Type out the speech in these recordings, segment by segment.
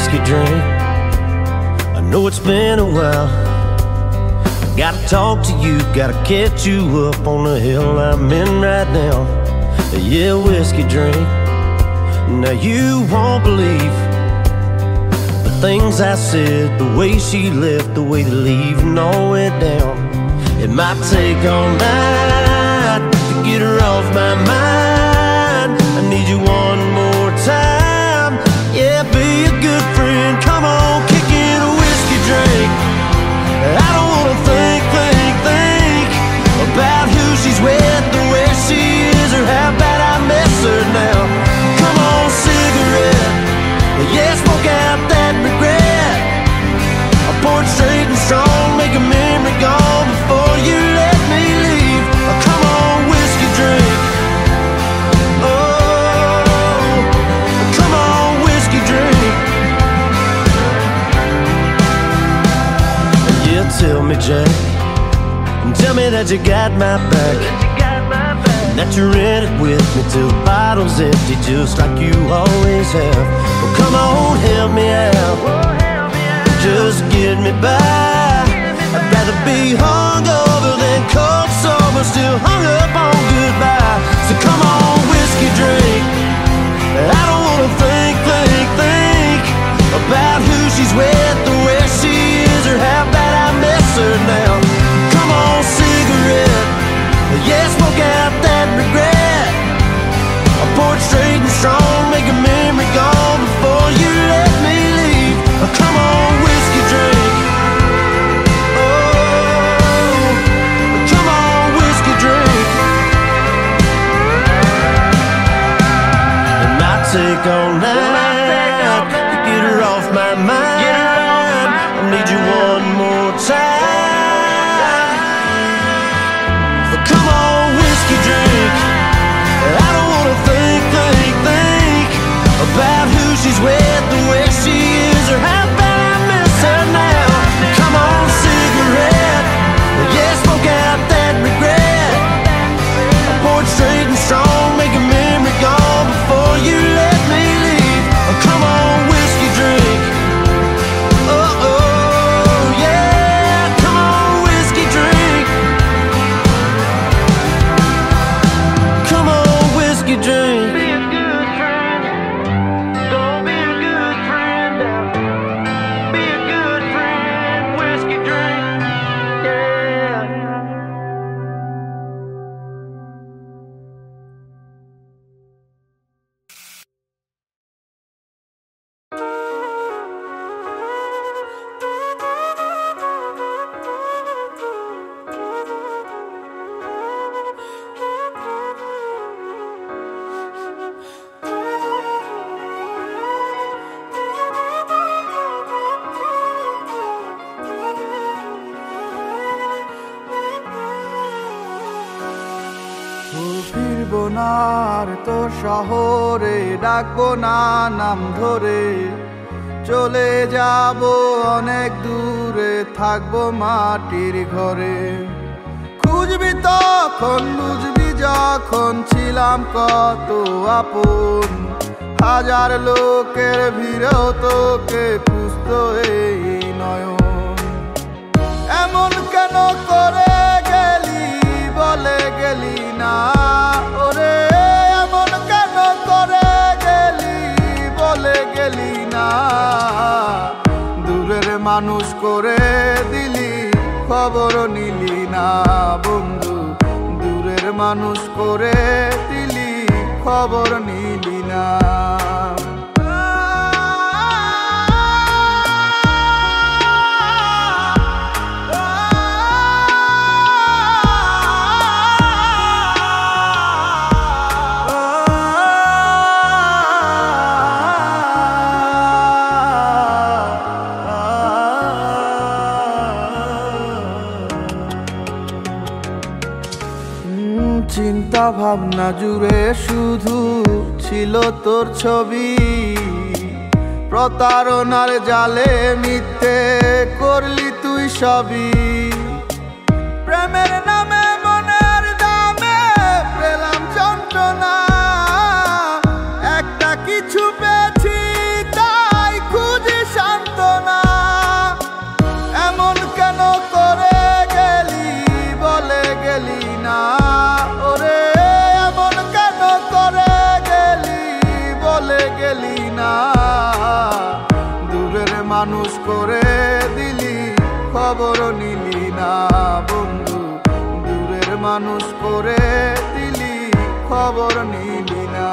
whiskey drink. I know it's been a while. Gotta talk to you, gotta catch you up on the hill I'm in right now. Yeah, whiskey drink. Now you won't believe the things I said, the way she left, the way the leaving all went down. It might take all night to get her off my mind. I need you one more time. Yeah, be a good friend. Come on, kick in a whiskey drink. I don't wanna think about who she's with, or where she is, or how bad I miss her now. Come on, cigarette. Yeah, smoke out that regret. I pour it straight and strong, make a memory gone before you let me leave. Come on, whiskey drink. Oh, come on, whiskey drink. Yeah, tell me, Jack, tell me that you got my back, that you're in it with me till the bottle's empty, just like you always have. Well, come on, help me out, just get me by. I'd rather be hungover than cold sober, still hung up on goodbye. So come on, whiskey drink. I don't wanna think about who she's with, or where she is, or how bad I miss her now. Come on, cigarette. Yeah, smoke out that regret. I pour it straight and strong, make a memory gone before you let me leave. Come on, whiskey drink. Oh, come on, whiskey drink. It might take all night to get her off my mind. I need you one more time. Come on, whiskey drink. I don't wanna think about who she's with, or where she is, or how bad I miss her now. Come on, cigarette. Yeah, smoke out that regret. I pour it straight and strong, make a memory gone before you let me leave. Come on, whiskey drink. Oh, yeah, come on, whiskey drink. Come on, whiskey drink. Be a good friend. Gonna be a good friend now. Be a good friend. Whiskey drink. Yeah. ফিরবো না আর তোর শহরে, ডাকবো না নাম ধরে, চলে যাব অনেক দূরে, থাকবো মাটির ঘরে। খুঁজবি তখন বুঝবি যখন ছিলাম কত আপন, হাজার লোকের ভিড়েও তোকে খুঁজতো এই নয়ন। এমন কেন করে গেলি, বলে গেলি না ওরে, এমন কেন করে গেলি, বলে গেলি না। দূরের মানুষ করে দিলি, খবর নিলি না বন্ধু, দূরের মানুষ করে দিলি, খবর নিলি না। চিন্তা ভাবনা জুড়ে শুধু ছিল তোর ছবি, প্রতারণার জালে মিথ্যে করলি তুই সবই। প্রেমের নামে মনের দামে পেলাম যন্ত্রণা, একটা কিছু পেয়েছি তাই খুঁজি খবর নিলি না বন্ধু, দূরের মানুষ করে দিলি খবর নিলি না।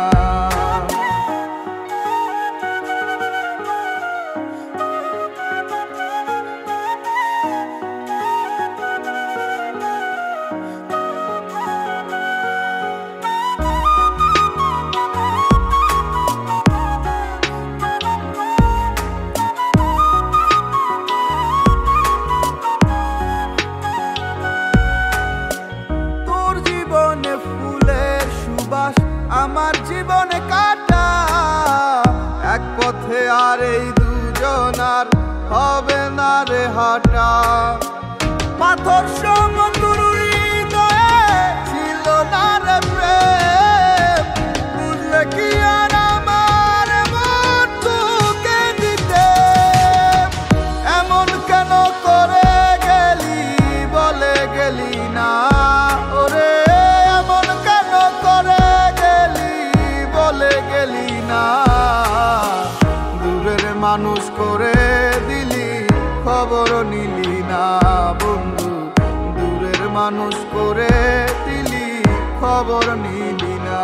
ফুলের সুবাস আমার জীবনে কাটা, এক পথে আর এই দুজনার হবে না রে হাঁটা। পাথর সম তোর হৃদয়ে ছিল না রে প্রেম, বুঝলে কি আর আমার মন তোকে দিতে। এমন কেন করে গেলি বলে গেলি না ওরে, দূরের মানুষ করে দিলি খবর নিলি না বন্ধু, দূরের মানুষ করে দিলি খবর নিলি না।